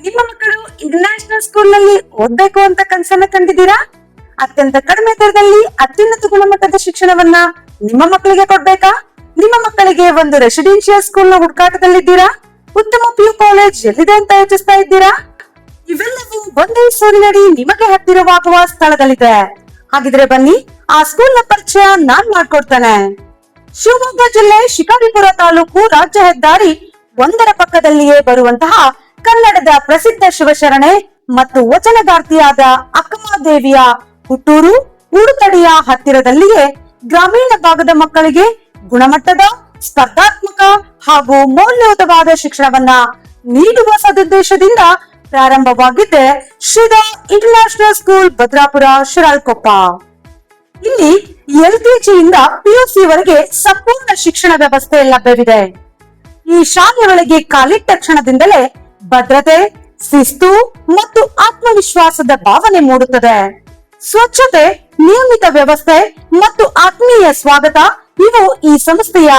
ನಿಮ್ಮ ಮಕ್ಕಳು international school ನಲ್ಲಿ ಓದ್ಬೇಕು ಅಂತ ಕನಸನ್ನ ಕಂಡಿದ್ದೀರಾ? ಅತ್ಯಂತ ಕಡಿಮೆ ದರದಲ್ಲಿ ಅತ್ಯುನ್ನತ ಗುಣಮಟ್ಟದ ಶಿಕ್ಷಣವನ್ನ ನಿಮ್ಮ ಮಕ್ಕಳಿಗೆ ಕೊಡ್ಬೇಕಾ? ನಿಮ್ಮ ಮಕ್ಕಳಿಗೆ ಒಂದು ರೆಸಿಡೆನ್ಶಿಯಲ್ ಸ್ಕೂಲ್ ನ ಹುಡುಕಾಟದಲ್ಲಿದ್ದೀರಾ? ಉತ್ತಮ PU ಕಾಲೇಜ್ ಎಲ್ಲಿದೆ ಅಂತ ಯೋಚಿಸ್ತಾ ಇದ್ದೀರಾ? ಇವೆಲ್ಲವೂ ಒಂದೇ ಸೂರಿನಡಿ ನಿಮಗೆ ಹತ್ತಿರವಾಗುವ ಸ್ಥಳದಲ್ಲಿದೆ. ಹಾಗಿದ್ರೆ ಬನ್ನಿ, ಆ ಸ್ಕೂಲ್ ನ ಪರಿಚಯ ನಾನ್ ಮಾಡ್ಕೊಡ್ತೇನೆ. ಶಿವಮೊಗ್ಗ ಜಿಲ್ಲೆ ಶಿಕಾರಿಪುರ ತಾಲೂಕು ರಾಜ್ಯ ಹೆದ್ದಾರಿ 1ರ ಪಕ್ಕದಲ್ಲಿಯೇ ಬರುವಂತಹ ಕನ್ನಡದ ಪ್ರಸಿದ್ಧ ಶಿವಶರಣೆ ಮತ್ತು ವಚನಗಾರ್ತಿಯಾದ ಅಕ್ಕಮಹಾದೇವಿಯ ಹುಟ್ಟೂರು ಉಡುತಡಿಯ ಹತ್ತಿರದಲ್ಲಿಯೇ ಗ್ರಾಮೀಣ ಭಾಗದ ಮಕ್ಕಳಿಗೆ ಗುಣಮಟ್ಟದ, ಸ್ಪರ್ಧಾತ್ಮಕ ಹಾಗೂ ಮೌಲ್ಯಯುತವಾದ ಶಿಕ್ಷಣವನ್ನ ನೀಡುವ ಸದುದ್ದೇಶದಿಂದ ಪ್ರಾರಂಭವಾಗಿದ್ದೆ ಶ್ರೀಧಾ ಇಂಟರ್ನ್ಯಾಷನಲ್ ಸ್ಕೂಲ್ ಭದ್ರಾಪುರ ಶಿರಾಳಕೊಪ್ಪ. ಇಲ್ಲಿ LKG ಇಂದ PUC ವರೆಗೆ ಸಂಪೂರ್ಣ ಶಿಕ್ಷಣ ವ್ಯವಸ್ಥೆ ಲಭ್ಯವಿದೆ. ಈ ಶಾಲೆಯೊಳಗೆ ಕಾಲಿಟ್ಟ ಕ್ಷಣದಿಂದಲೇ ಭದ್ರತೆ, ಶಿಸ್ತು ಮತ್ತು ಆತ್ಮವಿಶ್ವಾಸದ ಭಾವನೆ ಮೂಡುತ್ತದೆ. ಸ್ವಚ್ಛತೆ, ನಿಯಮಿತ ವ್ಯವಸ್ಥೆ ಮತ್ತು ಆತ್ಮೀಯ ಸ್ವಾಗತ ಇವು ಈ ಸಂಸ್ಥೆಯ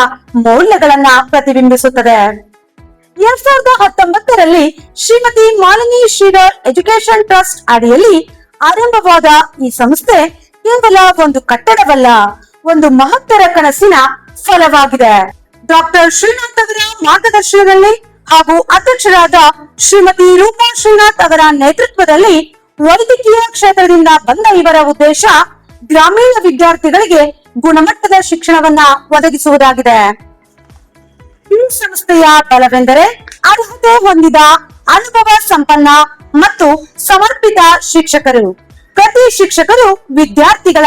ಮೌಲ್ಯಗಳನ್ನ ಪ್ರತಿಬಿಂಬಿಸುತ್ತದೆ. 2019ರಲ್ಲಿ ಶ್ರೀಮತಿ ಮಾಲಿನಿ ಶ್ರೀಧರ್ ಎಜುಕೇಶನ್ ಟ್ರಸ್ಟ್ ಅಡಿಯಲ್ಲಿ ಆರಂಭವಾದ ಈ ಸಂಸ್ಥೆ ಕೇವಲ ಒಂದು ಕಟ್ಟಡವಲ್ಲ, ಒಂದು ಮಹತ್ತರ ಕನಸಿನ ಫಲವಾಗಿದೆ. ಡಾಕ್ಟರ್ ಶ್ರೀನಾಥ್ ಅವರ ಮಾರ್ಗದರ್ಶನದಲ್ಲಿ ಹಾಗೂ ಅಧ್ಯಕ್ಷರಾದ ಶ್ರೀಮತಿ ರೂಪಾ ಶ್ರೀನಾಥ್ ಅವರ ನೇತೃತ್ವದಲ್ಲಿ ವೈದ್ಯಕೀಯ ಕ್ಷೇತ್ರದಿಂದ ಬಂದ ಇವರ ಉದ್ದೇಶ ಗ್ರಾಮೀಣ ವಿದ್ಯಾರ್ಥಿಗಳಿಗೆ ಗುಣಮಟ್ಟದ ಶಿಕ್ಷಣವನ್ನ ಒದಗಿಸುವುದಾಗಿದೆ. ಈ ಸಂಸ್ಥೆಯ ಬಲವೆಂದರೆ ಅರ್ಹತೆ ಹೊಂದಿದ, ಅನುಭವ ಸಂಪನ್ನ ಮತ್ತು ಸಮರ್ಪಿತ ಶಿಕ್ಷಕರು. ಪ್ರತಿ ಶಿಕ್ಷಕರು ವಿದ್ಯಾರ್ಥಿಗಳ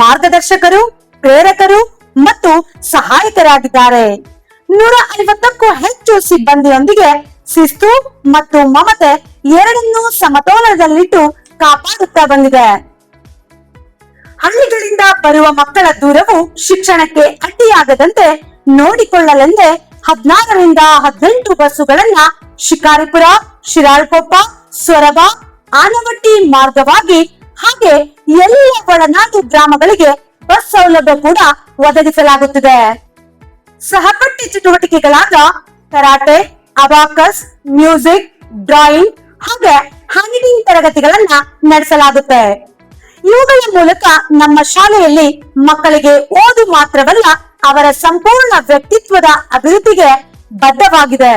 ಮಾರ್ಗದರ್ಶಕರು, ಪ್ರೇರಕರು ಮತ್ತು ಸಹಾಯಕರಾಗಿದ್ದಾರೆ. 150ಕ್ಕೂ ಹೆಚ್ಚು ಸಿಬ್ಬಂದಿಯೊಂದಿಗೆ ಶಿಸ್ತು ಮತ್ತು ಮಮತೆ ಎರಡನ್ನೂ ಸಮತೋಲನದಲ್ಲಿಟ್ಟು ಕಾಪಾಡುತ್ತಾ ಬಂದಿದೆ. ಹಳ್ಳಿಗಳಿಂದ ಬರುವ ಮಕ್ಕಳ ದೂರವು ಶಿಕ್ಷಣಕ್ಕೆ ಅಡ್ಡಿಯಾಗದಂತೆ ನೋಡಿಕೊಳ್ಳಲೆಂದೇ 16ರಿಂದ 18 ಬಸ್ಸುಗಳನ್ನ ಶಿಕಾರಿಪುರ, ಶಿರಾಳಕೊಪ್ಪ, ಸೊರಬ, ಆನವಟ್ಟಿ ಮಾರ್ಗವಾಗಿ ಹಾಗೆ ಎಲ್ಲ ಒಳನಾಡು ಗ್ರಾಮಗಳಿಗೆ ಬಸ್ ಸೌಲಭ್ಯ ಕೂಡ ಒದಗಿಸಲಾಗುತ್ತಿದೆ. ಸಹಪಠ್ಯ ಚಟುವಟಿಕೆಗಳಾದ ಕರಾಟೆ, ಅಬಾಕಸ್, ಮ್ಯೂಸಿಕ್, ಡ್ರಾಯಿಂಗ್ ಹಾಗೆ ಹ್ಯಾಂಡಿಂಗ್ ತರಗತಿಗಳನ್ನ ನಡೆಸಲಾಗುತ್ತೆ. ಇವುಗಳ ಮೂಲಕ ನಮ್ಮ ಶಾಲೆಯಲ್ಲಿ ಮಕ್ಕಳಿಗೆ ಓದು ಮಾತ್ರವಲ್ಲ, ಅವರ ಸಂಪೂರ್ಣ ವ್ಯಕ್ತಿತ್ವದ ಅಭಿವೃದ್ಧಿಗೆ ಬದ್ಧವಾಗಿದೆ.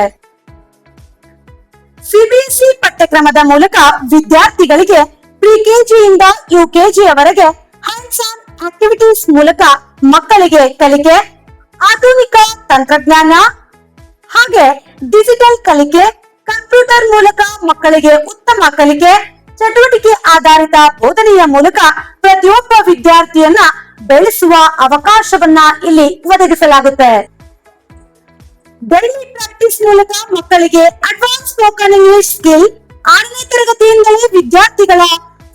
CBSE ಪಠ್ಯಕ್ರಮದ ಮೂಲಕ ವಿದ್ಯಾರ್ಥಿಗಳಿಗೆ ಪ್ರಿ-KG ಇಂದ UKG ಅವರೆಗೆ ಹ್ಯಾಂಡ್ಸ್ ಆನ್ ಆಕ್ಟಿವಿಟೀಸ್ ಮೂಲಕ ಮಕ್ಕಳಿಗೆ ಕಲಿಕೆ, ಆಧುನಿಕ ತಂತ್ರಜ್ಞಾನ ಹಾಗೆ ಡಿಜಿಟಲ್ ಕಲಿಕೆ, ಕಂಪ್ಯೂಟರ್ ಮೂಲಕ ಮಕ್ಕಳಿಗೆ ಉತ್ತಮ ಕಲಿಕೆ, ಚಟುವಟಿಕೆ ಆಧಾರಿತ ಬೋಧನೆಯ ಮೂಲಕ ಪ್ರತಿಯೊಬ್ಬ ವಿದ್ಯಾರ್ಥಿಯನ್ನ ಬೆಳೆಸುವ ಅವಕಾಶವನ್ನ ಇಲ್ಲಿ ಒದಗಿಸಲಾಗುತ್ತೆ. ಡೈಲಿ ಪ್ರಾಕ್ಟೀಸ್ ಮೂಲಕ ಮಕ್ಕಳಿಗೆ ಅಡ್ವಾನ್ಸ್ ಸ್ಪೋಕನ್ ಇಂಗ್ಲಿಷ್ ಸ್ಕಿಲ್, 6ನೇ ತರಗತಿಯಿಂದಲೇ ವಿದ್ಯಾರ್ಥಿಗಳ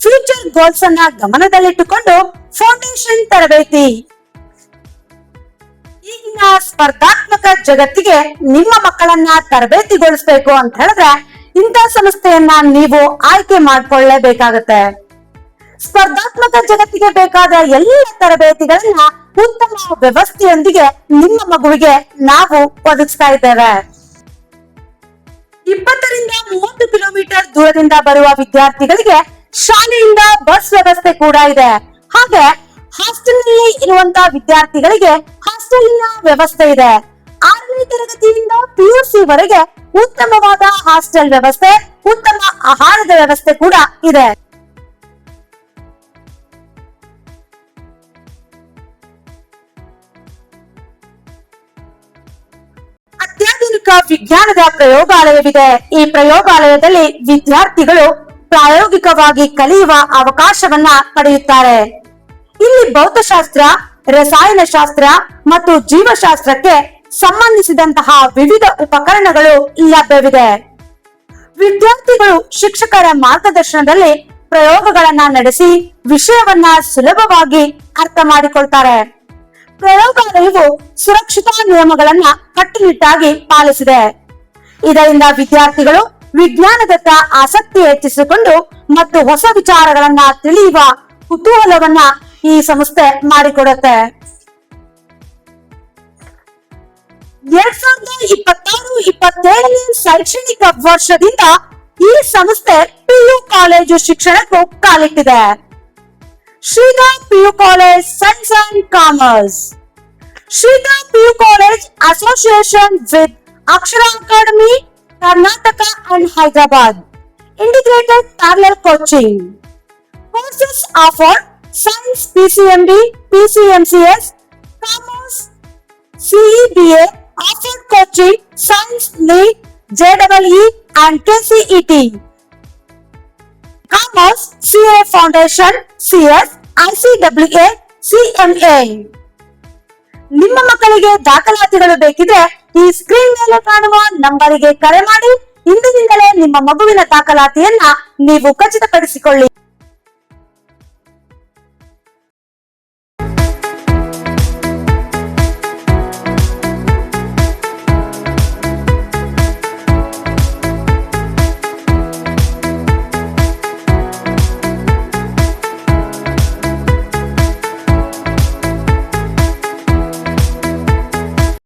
ಫ್ಯೂಚರ್ ಗೋಲ್ಸ್ ಅನ್ನ ಗಮನದಲ್ಲಿಟ್ಟುಕೊಂಡು ಫೌಂಡೇಶನ್ ತರಬೇತಿ. ಈಗಿನ ಸ್ಪರ್ಧಾತ್ಮಕ ಜಗತ್ತಿಗೆ ನಿಮ್ಮ ಮಕ್ಕಳನ್ನ ತರಬೇತಿಗೊಳಿಸಬೇಕು ಅಂತ ಹೇಳಿದ್ರೆ ಇಂಥ ಸಂಸ್ಥೆಯನ್ನ ನೀವು ಆಯ್ಕೆ ಮಾಡಿಕೊಳ್ಳಲೇಬೇಕಾಗತ್ತೆ. ಸ್ಪರ್ಧಾತ್ಮಕ ಜಗತ್ತಿಗೆ ಬೇಕಾದ ಎಲ್ಲ ತರಬೇತಿಗಳನ್ನ ಉತ್ತಮ ವ್ಯವಸ್ಥೆಯೊಂದಿಗೆ ನಿಮ್ಮ ಮಗುವಿಗೆ ನಾವು ಒದಗಿಸ್ತಾ ಇದ್ದೇವೆ. 20ರಿಂದ 30 ಕಿಲೋಮೀಟರ್ ದೂರದಿಂದ ಬರುವ ವಿದ್ಯಾರ್ಥಿಗಳಿಗೆ ಶಾಲೆಯಿಂದ ಬಸ್ ವ್ಯವಸ್ಥೆ ಕೂಡ ಇದೆ. ಹಾಗೆ ಹಾಸ್ಟೆಲ್ ನಲ್ಲಿ ಇರುವಂತಹ ವಿದ್ಯಾರ್ಥಿಗಳಿಗೆ ಹಾಸ್ಟೆಲ್ನ ವ್ಯವಸ್ಥೆ ಇದೆ. 6ನೇ ತರಗತಿಯಿಂದ PUC ವರೆಗೆ ಉತ್ತಮವಾದ ಹಾಸ್ಟೆಲ್ ವ್ಯವಸ್ಥೆ, ಉತ್ತಮ ಆಹಾರದ ವ್ಯವಸ್ಥೆ ಕೂಡ ಇದೆ. ಅತ್ಯಾಧುನಿಕ ವಿಜ್ಞಾನದ ಪ್ರಯೋಗಾಲಯವಿದೆ. ಈ ಪ್ರಯೋಗಾಲಯದಲ್ಲಿ ವಿದ್ಯಾರ್ಥಿಗಳು ಪ್ರಾಯೋಗಿಕವಾಗಿ ಕಲಿಯುವ ಅವಕಾಶವನ್ನ ಪಡೆಯುತ್ತಾರೆ. ಇಲ್ಲಿ ಭೌತಶಾಸ್ತ್ರ, ರಸಾಯನಶಾಸ್ತ್ರ ಮತ್ತು ಜೀವಶಾಸ್ತ್ರಕ್ಕೆ ಸಂಬಂಧಿಸಿದಂತಹ ವಿವಿಧ ಉಪಕರಣಗಳು ಲಭ್ಯವಿದೆ. ವಿದ್ಯಾರ್ಥಿಗಳು ಶಿಕ್ಷಕರ ಮಾರ್ಗದರ್ಶನದಲ್ಲಿ ಪ್ರಯೋಗಗಳನ್ನ ನಡೆಸಿ ವಿಷಯವನ್ನ ಸುಲಭವಾಗಿ ಅರ್ಥ ಮಾಡಿಕೊಳ್ತಾರೆ. ಪ್ರಯೋಗಾಲಯವು ಸುರಕ್ಷತಾ ನಿಯಮಗಳನ್ನ ಕಟ್ಟುನಿಟ್ಟಾಗಿ ಪಾಲಿಸಿದೆ. ಇದರಿಂದ ವಿದ್ಯಾರ್ಥಿಗಳು ವಿಜ್ಞಾನದತ್ತ ಆಸಕ್ತಿ ಹೆಚ್ಚಿಸಿಕೊಂಡು ಮತ್ತು ಹೊಸ ವಿಚಾರಗಳನ್ನ ತಿಳಿಯುವ ಕುತೂಹಲವನ್ನ ಈ ಸಂಸ್ಥೆ ಮಾಡಿಕೊಡುತ್ತೆ. 2026-27 ಶೈಕ್ಷಣಿಕ ವರ್ಷದಿಂದ ಈ ಸಂಸ್ಥೆ ಪಿಯು ಕಾಲೇಜು ಶಿಕ್ಷಣಕ್ಕೂ ಕಾಲಿಟ್ಟಿದೆ. Shridha PU college science and commerce. Shridha PU college association with Akshara Academy, Karnataka and Hyderabad. Integrated parallel coaching. Courses offered: Science PCMB, PCMCS, Commerce, CEBA, offered coaching, Science NEET, JEE and KCET. Commerce, CA Foundation, CS, ICWA, CMA. ನಿಮ್ಮ ಮಕ್ಕಳಿಗೆ ದಾಖಲಾತಿಗಳು ಬೇಕಿದ್ರೆ ಈ screen ಮೇಲೆ ಕಾಣುವ ನಂಬರಿಗೆ ಕರೆ ಮಾಡಿ ಇಂದಿನಿಂದಲೇ ನಿಮ್ಮ ಮಗುವಿನ ದಾಖಲಾತಿಯನ್ನ ನೀವು ಖಚಿತಪಡಿಸಿಕೊಳ್ಳಿ.